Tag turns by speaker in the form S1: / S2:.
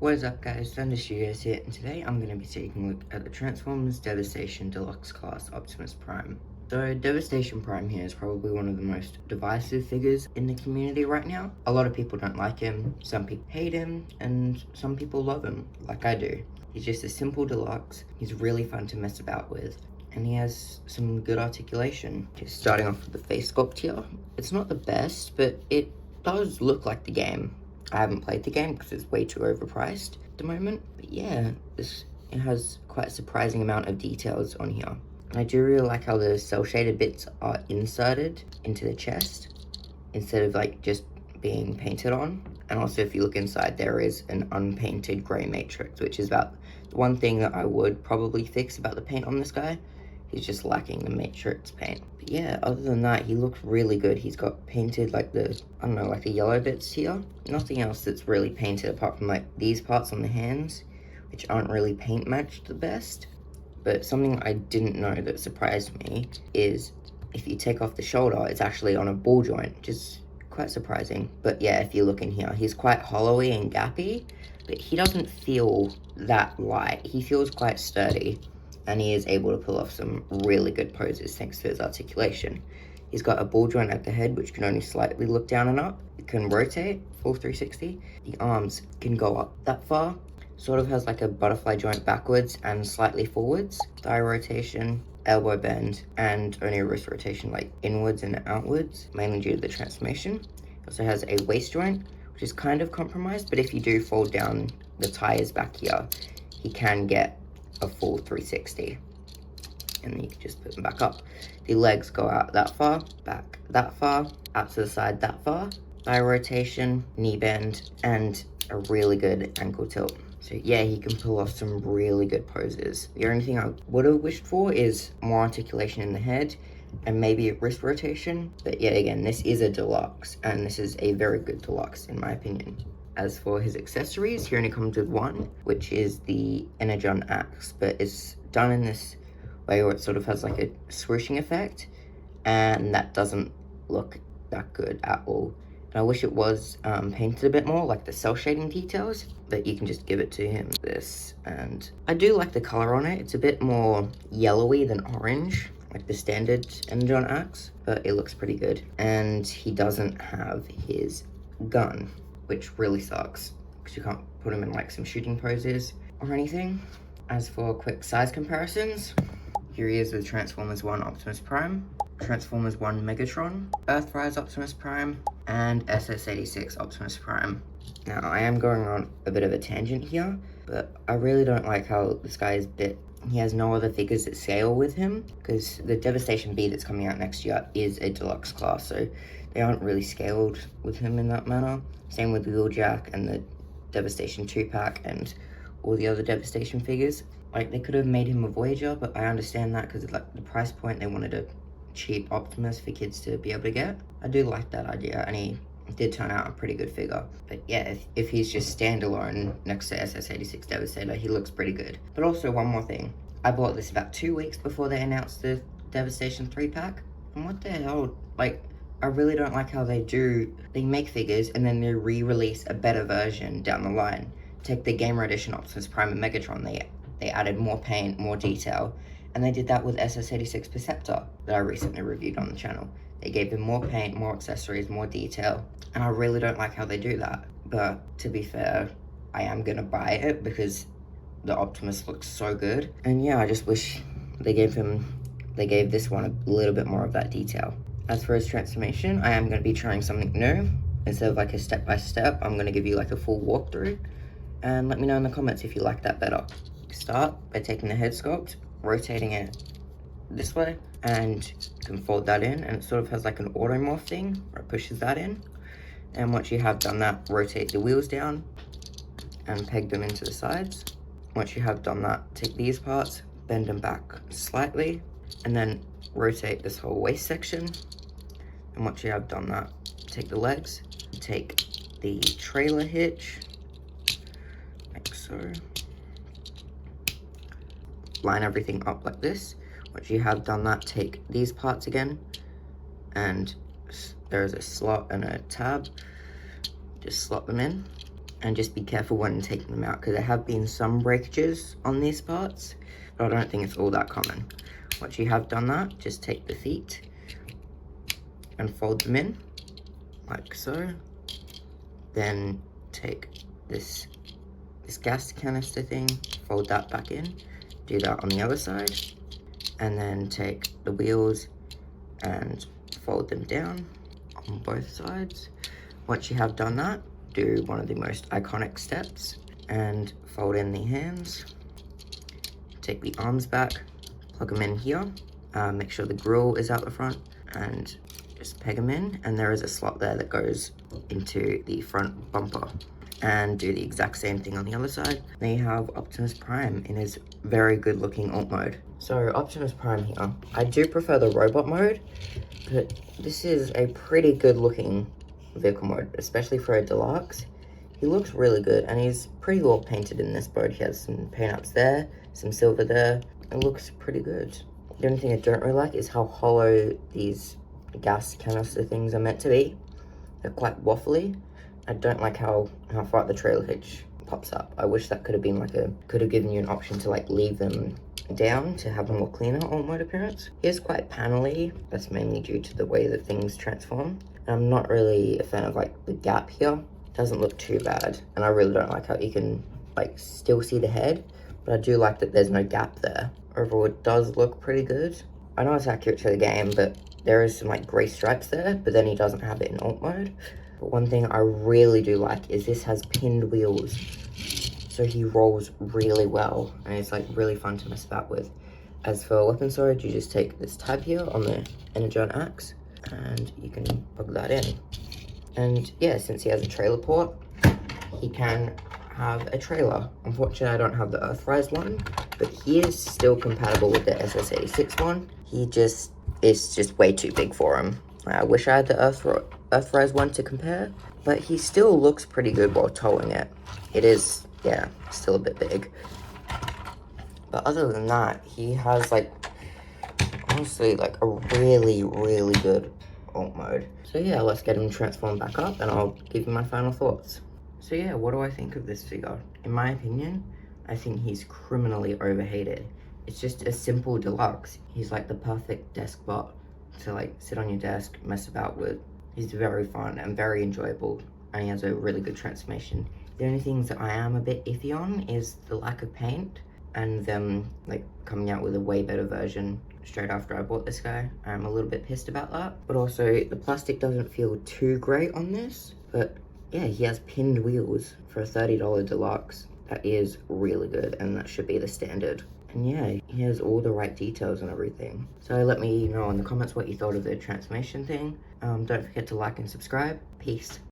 S1: What is up guys, Thunder Studios here, and today I'm going to be taking a look at the Transformers Devastation Deluxe Class Optimus Prime. So Devastation Prime here is probably one of the most divisive figures in the community right now. A lot of people don't like him, some people hate him, and some people love him, like I do. He's just a simple deluxe, he's really fun to mess about with, and he has some good articulation. Just starting off with the face sculpt here, it's not the best, but it does look like the game. I haven't played the game because it's way too overpriced at the moment. But yeah, it has quite a surprising amount of details on here. And I do really like how the cell shaded bits are inserted into the chest instead of like just being painted on. And also if you look inside, there is an unpainted gray matrix, which is about the one thing that I would probably fix about the paint on this guy. He's just lacking the matrix paint. But yeah, other than that, he looks really good. He's got painted like the, I don't know, like the yellow bits here. Nothing else that's really painted apart from like these parts on the hands, which aren't really paint matched the best. But something I didn't know that surprised me is if you take off the shoulder, it's actually on a ball joint, which is quite surprising. But yeah, if you look in here, he's quite hollowy and gappy, but he doesn't feel that light. He feels quite sturdy. And he is able to pull off some really good poses thanks to his articulation. He's got a ball joint at the head, which can only slightly look down and up. It can rotate, full 360. The arms can go up that far. Sort of has like a butterfly joint backwards and slightly forwards. Thigh rotation, elbow bend, and only a wrist rotation like inwards and outwards, mainly due to the transformation. It also has a waist joint, which is kind of compromised, but if you do fold down the tires back here, he can get a full 360, and then you can just put them back up. The legs go out that far, back that far, out to the side that far, thigh rotation, knee bend, and a really good ankle tilt. So yeah, he can pull off some really good poses. The only thing I would have wished for is more articulation in the head and maybe a wrist rotation, but yet again, this is a deluxe, and this is a very good deluxe in my opinion. As for his accessories, he only comes with one, which is the Energon axe, but it's done in this way where it sort of has like a swooshing effect, and that doesn't look that good at all. And I wish it was painted a bit more, like the cell shading details, but you can just give it to him this. And I do like the color on it. It's a bit more yellowy than orange, like the standard Energon axe, but it looks pretty good. And he doesn't have his gun, which really sucks because you can't put him in like some shooting poses or anything. As for quick size comparisons, here he is with Transformers 1 Optimus Prime, Transformers 1 Megatron, Earthrise Optimus Prime, and SS86 Optimus Prime. Now I am going on a bit of a tangent here, but I really don't like how this guy is bit. He has no other figures that scale with him, because the Devastation B that's coming out next year is a deluxe class, so they aren't really scaled with him in that manner. Same with Wheeljack and the Devastation 2-pack and all the other Devastation figures. Like, they could have made him a Voyager, but I understand that because like the price point, they wanted a cheap Optimus for kids to be able to get. I do like that idea, and he did turn out a pretty good figure. But yeah, if he's just standalone next to SS86 Devastator, he looks pretty good. But also one more thing, I bought this about 2 weeks before they announced the Devastation 3-pack, and what the hell, like, I really don't like how they make figures and then they re-release a better version down the line. Take the Gamer Edition Optimus Prime and Megatron, they added more paint, more detail, and they did that with SS86 Perceptor that I recently reviewed on the channel. They gave him more paint, more accessories, more detail, and I really don't like how they do that. But to be fair, I am gonna buy it because the Optimus looks so good. And yeah, I just wish they gave this one a little bit more of that detail. As for his transformation, I am gonna be trying something new. Instead of like a step-by-step, I'm gonna give you like a full walkthrough. And let me know in the comments if you like that better. Start by taking the head sculpt, rotating it this way, and you can fold that in, and it sort of has like an automorph thing where it pushes that in. And once you have done that, rotate the wheels down and peg them into the sides. Once you have done that, take these parts, bend them back slightly, and then rotate this whole waist section. And once you have done that, take the legs, take the trailer hitch, like so. Line everything up like this. Once you have done that, take these parts again, and there's a slot and a tab. Just slot them in, and just be careful when taking them out, because there have been some breakages on these parts, but I don't think it's all that common. Once you have done that, just take the feet and fold them in, like so. Then take this gas canister thing, fold that back in, do that on the other side, and then take the wheels and fold them down on both sides. Once you have done that, do one of the most iconic steps and fold in the hands. Take the arms back, plug them in here, make sure the grill is out the front, and just peg them in, and there is a slot there that goes into the front bumper. And do the exact same thing on the other side. Then you have Optimus Prime in his very good looking alt mode. So Optimus Prime here, I do prefer the robot mode, but this is a pretty good looking vehicle mode, especially for a deluxe. He looks really good, and he's pretty well painted in this mode. He has some paint ups there, some silver there. It looks pretty good. The only thing I don't really like is how hollow these gas canister things are meant to be. They're quite waffly. I don't like how far the trailer hitch pops up. I wish that could have been like could have given you an option to like leave them down to have a more cleaner alt mode appearance. He is quite panely. That's mainly due to the way that things transform. And I'm not really a fan of like the gap here. It doesn't look too bad. And I really don't like how you can like still see the head, but I do like that there's no gap there. Overall, it does look pretty good. I know it's accurate to the game, but there is some like gray stripes there, but then he doesn't have it in alt mode. But one thing I really do like is this has pinned wheels, so he rolls really well, and it's like really fun to mess about with. As for weapon storage, you just take this tab here on the energon axe, and you can plug that in. And yeah, since he has a trailer port, he can have a trailer. Unfortunately, I don't have the Earthrise one, but he is still compatible with the SS86 one. It's just way too big for him. I wish I had the Earthrise one to compare, but he still looks pretty good while towing it. It is, yeah, still a bit big. But other than that, he has like, honestly, like a really, really good alt mode. So yeah, let's get him transformed back up and I'll give you my final thoughts. So yeah, what do I think of this figure? In my opinion, I think he's criminally overhated. It's just a simple deluxe. He's like the perfect desk bot to like sit on your desk, mess about with. He's very fun and very enjoyable, and he has a really good transformation. The only things that I am a bit iffy on is the lack of paint and them like coming out with a way better version straight after I bought this guy. I'm a little bit pissed about that. But also the plastic doesn't feel too great on this, but yeah, he has pinned wheels for a $30 deluxe. That is really good, and that should be the standard. And yeah, he has all the right details and everything. So let me know in the comments what you thought of the transformation thing. Don't forget to like and subscribe. Peace.